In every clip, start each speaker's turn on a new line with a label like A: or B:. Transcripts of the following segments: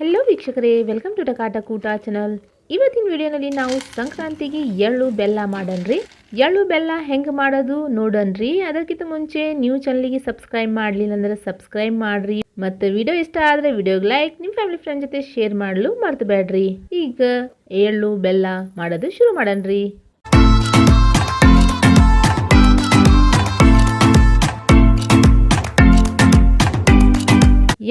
A: Hello ವೀಕ್ಷಕರೇ, welcome to ಟಕಾಟಕೂಟ channel. ಇವತ್ತಿನ ವಿಡಿಯೋನಲ್ಲಿ ನಾವು ಸಂಕ್ರಾಂತಿಗೆ ಎಳ್ಳು ಬೆಲ್ಲ ಮಾಡನ್ರಿ. ಎಳ್ಳು ಬೆಲ್ಲ ಹೆಂಗೆ ಮಾಡೋದು ನೋಡನ್ರಿ. ಅದಕ್ಕಿಂತ ಮುಂಚೆ ನೀವು ಚಾನಲ್ಗೆ ಸಬ್ಸ್ಕ್ರೈಬ್ ಮಾಡಲಿಲ್ಲ ಅಂದ್ರೆ ಸಬ್ಸ್ಕ್ರೈಬ್ ಮಾಡ್ರಿ. ಮತ್ತು ವಿಡಿಯೋ ಇಷ್ಟ ಆದರೆ ವಿಡಿಯೋಗೆ ಲೈಕ್, ನಿಮ್ಮ ಫ್ಯಾಮಿಲಿ ಫ್ರೆಂಡ್ ಜೊತೆ ಶೇರ್ ಮಾಡಲು ಮರ್ತು ಬೇಡ್ರಿ. ಈಗ ಎಳ್ಳು ಬೆಲ್ಲ ಮಾಡೋದು ಶುರು ಮಾಡನ್ರಿ.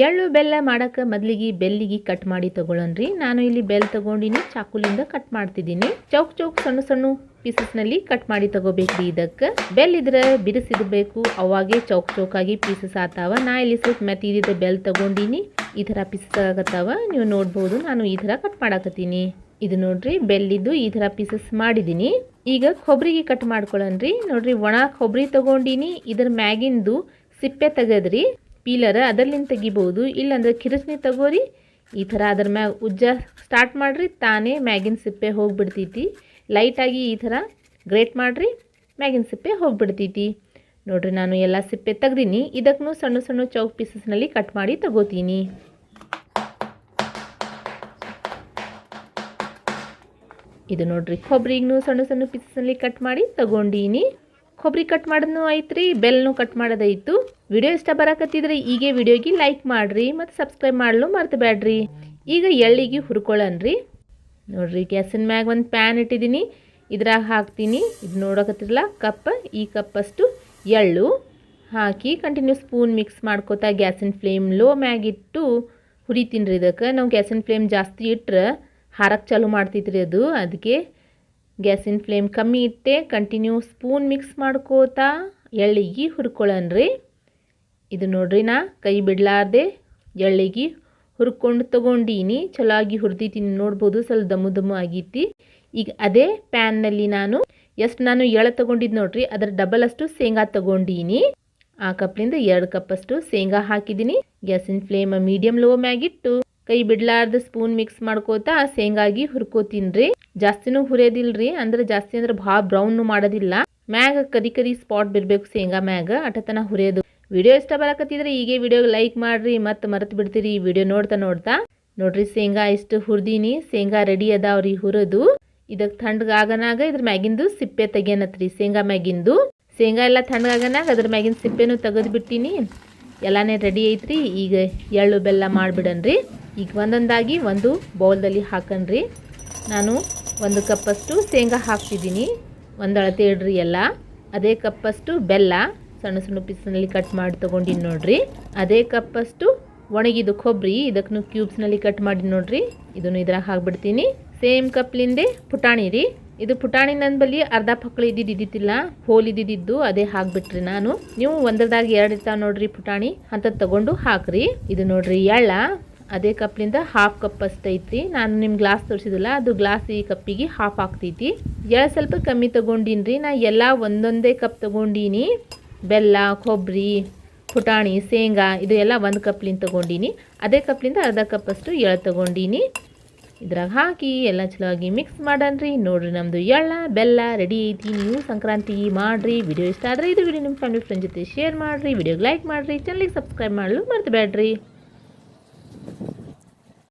A: ಎಳ್ಳು ಬೆಲ್ಲ ಮಾಡೋಕ್ಕೆ ಮೊದಲಿಗೆ ಬೆಲ್ಲಿಗೆ ಕಟ್ ಮಾಡಿ ತಗೊಳ್ಳನ್ರಿ. ನಾನು ಇಲ್ಲಿ ಬೆಲ್ಲ ತಗೊಂಡಿನಿ, ಚಾಕುಲಿಂದ ಕಟ್ ಮಾಡ್ತಿದ್ದೀನಿ. ಚೌಕ್ ಸಣ್ಣ ಸಣ್ಣ ಪೀಸಸ್ನಲ್ಲಿ ಕಟ್ ಮಾಡಿ ತಗೋಬೇಕ್ರಿ. ಇದಕ್ಕೆ ಬೆಲ್ಲ ಇದ್ರೆ ಬಿಡಿಸಿಡಬೇಕು, ಅವಾಗೆ ಚೌಕಾಗಿ ಪೀಸಸ್ ಆತಾವ. ನಾ ಇಲ್ಲಿ ಸ್ವಲ್ಪ ಮೆತ್ತಿದ ಬೆಲ್ಲ ತಗೊಂಡಿನಿ, ಈ ಥರ ಪೀಸಸ್ ಆಗತ್ತಾವ. ನೀವು ನೋಡ್ಬೋದು, ನಾನು ಈ ಥರ ಕಟ್ ಮಾಡಾಕತ್ತೀನಿ. ಇದು ನೋಡ್ರಿ, ಬೆಲ್ಲಿದ್ದು ಈ ಥರ ಪೀಸಸ್ ಮಾಡಿದ್ದೀನಿ. ಈಗ ಕೊಬ್ಬರಿಗೆ ಕಟ್ ಮಾಡ್ಕೊಳ್ಳನ್ರಿ. ನೋಡ್ರಿ, ಒಣ ಕೊಬ್ಬರಿ ತಗೊಂಡಿನಿ. ಇದ್ರ ಮ್ಯಾಗಿಂದು ಸಿಪ್ಪೆ ತೆಗೆದ್ರಿ, ಪೀಲರ್ ಅದರ್ಲಿಂದ ತೆಗಿಬೋದು. ಇಲ್ಲಾಂದ್ರೆ ಕಿರಚನಿ ತಗೋರಿ. ಈ ಥರ ಅದ್ರ ಮ್ಯಾಗ ಉಜ್ಜ ಸ್ಟಾರ್ಟ್ ಮಾಡಿರಿ, ತಾನೇ ಮ್ಯಾಗಿನ ಸಿಪ್ಪೆ ಹೋಗಿಬಿಡ್ತೈತಿ. ಲೈಟಾಗಿ ಈ ಥರ ಗ್ರೇಟ್ ಮಾಡಿರಿ, ಮ್ಯಾಗಿನ ಸಿಪ್ಪೆ ಹೋಗಿಬಿಡ್ತೈತಿ. ನೋಡಿರಿ, ನಾನು ಎಲ್ಲ ಸಿಪ್ಪೆ ತೆಗ್ದೀನಿ. ಇದಕ್ಕೂ ಸಣ್ಣ ಸಣ್ಣ ಚೌಕ್ ಪೀಸಸ್ನಲ್ಲಿ ಕಟ್ ಮಾಡಿ ತಗೋತೀನಿ. ಇದು ನೋಡ್ರಿ, ಕೊಬ್ಬರಿಗೂ ಸಣ್ಣ ಸಣ್ಣ ಪೀಸಸ್ನಲ್ಲಿ ಕಟ್ ಮಾಡಿ ತಗೊಂಡೀನಿ. ಕೊಬ್ಬರಿ ಕಟ್ ಮಾಡೋದು ಐತ್ರಿ, ಬೆಲ್ಲನೂ ಕಟ್ ಮಾಡೋದೈತು. ವಿಡಿಯೋ ಇಷ್ಟ ಬರಕತ್ತಿದ್ರೆ ಈಗ ವಿಡಿಯೋಗೆ ಲೈಕ್ ಮಾಡಿರಿ ಮತ್ತು ಸಬ್ಸ್ಕ್ರೈಬ್ ಮಾಡಲು ಮರ್ತು ಬೇಡ್ರಿ. ಈಗ ಎಳ್ಳಿಗೆ ಹುರ್ಕೊಳ್ಳನ್ರಿ. ನೋಡ್ರಿ, ಗ್ಯಾಸಿನ ಮ್ಯಾಗ ಒಂದು ಪ್ಯಾನ್ ಇಟ್ಟಿದ್ದೀನಿ, ಇದ್ರಾಗ ಹಾಕ್ತೀನಿ. ಇದು ನೋಡಕತ್ತಿರಲ್ಲ ಕಪ್, ಈ ಕಪ್ಪಷ್ಟು ಎಳ್ಳು ಹಾಕಿ ಕಂಟಿನ್ಯೂ ಸ್ಪೂನ್ ಮಿಕ್ಸ್ ಮಾಡ್ಕೋತಾ ಗ್ಯಾಸಿನ ಫ್ಲೇಮ್ ಲೋ ಮ್ಯಾಗಿಟ್ಟು ಹುರಿತೀನಿ ರೀ. ಇದಕ್ಕೆ ನಾವು ಗ್ಯಾಸಿನ ಫ್ಲೇಮ್ ಜಾಸ್ತಿ ಇಟ್ಟರೆ ಹಾರಕ್ಕೆ ಚಾಲು ಮಾಡ್ತೈತ್ರಿ ಅದು. ಅದಕ್ಕೆ ಗ್ಯಾಸಿನ ಫ್ಲೇಮ್ ಕಮ್ಮಿ ಇಟ್ಟೆ ಕಂಟಿನ್ಯೂ ಸ್ಪೂನ್ ಮಿಕ್ಸ್ ಮಾಡ್ಕೋತಾ ಎಳ್ಳಿಗೆ ಹುರ್ಕೊಳ್ಳನ್ರಿ. ಇದು ನೋಡ್ರಿ, ನಾ ಕೈ ಬಿಡಲಾರ್ದೆ ಎಳ್ಳಿಗೆ ಹುರ್ಕೊಂಡು ತೊಗೊಂಡೀನಿ. ಚಲೋಗಿ ಹುರಿದೀತೀನಿ, ನೋಡ್ಬೋದು ಸ್ವಲ್ಪ ದಮ್ಮು ಆಗೈತಿ. ಈಗ ಅದೇ ಪ್ಯಾನ್ನಲ್ಲಿ ನಾನು ಎಳ್ಳು ತೊಗೊಂಡಿದ್ದು ನೋಡ್ರಿ, ಅದರ ಡಬಲ್ ಅಷ್ಟು ಶೇಂಗಾ ತೊಗೊಂಡೀನಿ. ಆ ಕಪ್ಲಿಂದ 2 ಕಪ್ಪಷ್ಟು ಶೇಂಗಾ ಹಾಕಿದ್ದೀನಿ. ಗ್ಯಾಸಿನ ಫ್ಲೇಮ್ ಮೀಡಿಯಮ್ ಲೋ ಮ್ಯಾಗಿಟ್ಟು ಕೈ ಬಿಡ್ಲಾರ್ದ ಸ್ಪೂನ್ ಮಿಕ್ಸ್ ಮಾಡ್ಕೋತಾ ಶೇಂಗಾಗಿ ಹುರ್ಕೋತೀನ್ರಿ. ಜಾಸ್ತಿನೂ ಹುರಿಯೋದಿಲ್ರಿ, ಅಂದ್ರೆ ಜಾಸ್ತಿ ಅಂದ್ರೆ ಭಾಳ ಬ್ರೌನ್ ಮಾಡೋದಿಲ್ಲ. ಮ್ಯಾಗ ಕರಿ ಸ್ಪಾಟ್ ಬಿಡಬೇಕು ಶೇಂಗಾ ಮ್ಯಾಗ, ಅಟತನ ಹುರಿಯೋದು. ವಿಡಿಯೋ ಇಷ್ಟ ಬರಕತ್ತಿದ್ರೆ ಈಗ ವಿಡಿಯೋಗೆ ಲೈಕ್ ಮಾಡ್ರಿ, ಮತ್ತು ಮರೆತು ಬಿಡ್ತೀರಿ ವಿಡಿಯೋ ನೋಡ್ತಾ ನೋಡ್ರಿ. ಶೇಂಗಾ ಇಷ್ಟು ಹುರಿದೀನಿ, ಶೇಂಗಾ ರೆಡಿ ಅದಾವ್ರಿ ಹುರಿದು. ಇದಕ್ಕೆ ತಣ್ಣಗಾಗನಾಗ ಇದ್ರ ಮ್ಯಾಗಿಂದು ಸಿಪ್ಪೆ ತೆಗಿಯನತ್ರಿ. ಶೇಂಗಾ ಮ್ಯಾಗಿಂದು ಶೇಂಗಾ ಎಲ್ಲ ತಣ್ಣಗಾಗನಾಗ ಅದ್ರ ಮ್ಯಾಗಿನ ಸಿಪ್ಪೆನೂ ತೆಗೆದು ಬಿಟ್ಟಿನಿ. ಎಲ್ಲಾನೇ ರೆಡಿ ಐತ್ರಿ. ಈಗ ಎಳ್ಳು ಬೆಲ್ಲ ಮಾಡಿಬಿಡನ್ರಿ. ಈಗ ಒಂದೊಂದಾಗಿ ಒಂದು ಬೌಲ್ದಲ್ಲಿ ಹಾಕನ್ರಿ. ನಾನು 1 ಕಪ್ಪಷ್ಟು ಶೇಂಗಾ ಹಾಕ್ತಿದ್ದೀನಿ, ಒಂದು ಅಳತೆ ಇಡ್ರಿ ಎಲ್ಲ. ಅದೇ ಕಪ್ಪಷ್ಟು ಬೆಲ್ಲ ಸಣ್ಣ ಸಣ್ಣ ಪೀಸ್ನಲ್ಲಿ ಕಟ್ ಮಾಡಿ ತೊಗೊಂಡಿನಿ ನೋಡ್ರಿ. ಅದೇ ಕಪ್ಪಷ್ಟು ಒಣಗಿದು ಕೊಬ್ಬರಿ, ಇದಕ್ಕೂ ಕ್ಯೂಬ್ಸ್ನಲ್ಲಿ ಕಟ್ ಮಾಡಿ ನೋಡ್ರಿ. ಇದನ್ನು ಇದ್ರಾಗ ಹಾಕ್ಬಿಡ್ತೀನಿ. ಸೇಮ್ ಕಪ್ಲಿಂದೆ ಪುಟಾಣಿ ರೀ. ಇದು ಪುಟಾಣಿ ನನ್ನ ಬಳಿ ಅರ್ಧ ಪಕ್ಕಳು ಇದ್ದಿದ್ದಿಲ್ಲ, ಹೋಲ್ ಇದ್ದಿದ್ದು, ಅದೇ ಹಾಕ್ಬಿಟ್ರಿ ನಾನು. ನೀವು ಒಂದ್ರದಾಗ 2 ಇರ್ತಾವ ನೋಡ್ರಿ ಪುಟಾಣಿ, ಅಂತ ತಗೊಂಡು ಹಾಕ್ರಿ. ಇದು ನೋಡ್ರಿ ಎಳ್ಳ, ಅದೇ ಕಪ್ಲಿಂದ 1/2 ಕಪ್ ಅಷ್ಟು ಐತಿ. ನಾನು ನಿಮ್ಮ ಗ್ಲಾಸ್ ತೋರಿಸಿದಿಲ್ಲ, ಅದು ಗ್ಲಾಸ್ ಈ ಕಪ್ಪಿಗೆ 1/2 ಆಗ್ತೈತಿ. ಎಳ್ಳು ಸ್ವಲ್ಪ ಕಮ್ಮಿ ತೊಗೊಂಡಿನ್ರಿ. ನಾ ಎಲ್ಲ ಒಂದೊಂದೇ ಕಪ್ ತೊಗೊಂಡೀನಿ. ಬೆಲ್ಲ, ಕೊಬ್ಬರಿ, ಪುಟಾಣಿ, ಶೇಂಗಾ ಇದು ಎಲ್ಲ 1 ಕಪ್ಲಿಂದ ತೊಗೊಂಡೀನಿ. ಅದೇ ಕಪ್ಲಿಂದ ಅರ್ಧ ಕಪ್ಪಷ್ಟು ಎಳ್ಳು ತೊಗೊಂಡೀನಿ. ಇದ್ರಾಗ ಹಾಕಿ ಎಲ್ಲ ಚಲೋಗಿ ಮಿಕ್ಸ್ ಮಾಡನ್ರಿ. ನೋಡ್ರಿ, ನಮ್ಮದು ಎಳ್ಳ ಬೆಲ್ಲ ರೆಡಿ ಐತಿ. ನೀವು ಸಂಕ್ರಾಂತಿ ಮಾಡಿರಿ. ವಿಡಿಯೋ ಇಷ್ಟ ಆದರೆ ಇದು ವಿಡಿಯೋ ನಿಮ್ಮ ಫ್ಯಾಮಿಲಿ ಫ್ರೆಂಡ್ ಜೊತೆ ಶೇರ್ ಮಾಡಿರಿ. ವಿಡಿಯೋಗೆ ಲೈಕ್ ಮಾಡಿರಿ, ಚಾನಲ್ಗೆ ಸಬ್ಸ್ಕ್ರೈಬ್ ಮಾಡಲು ಮರ್ತು ಬೇಡ್ರಿ.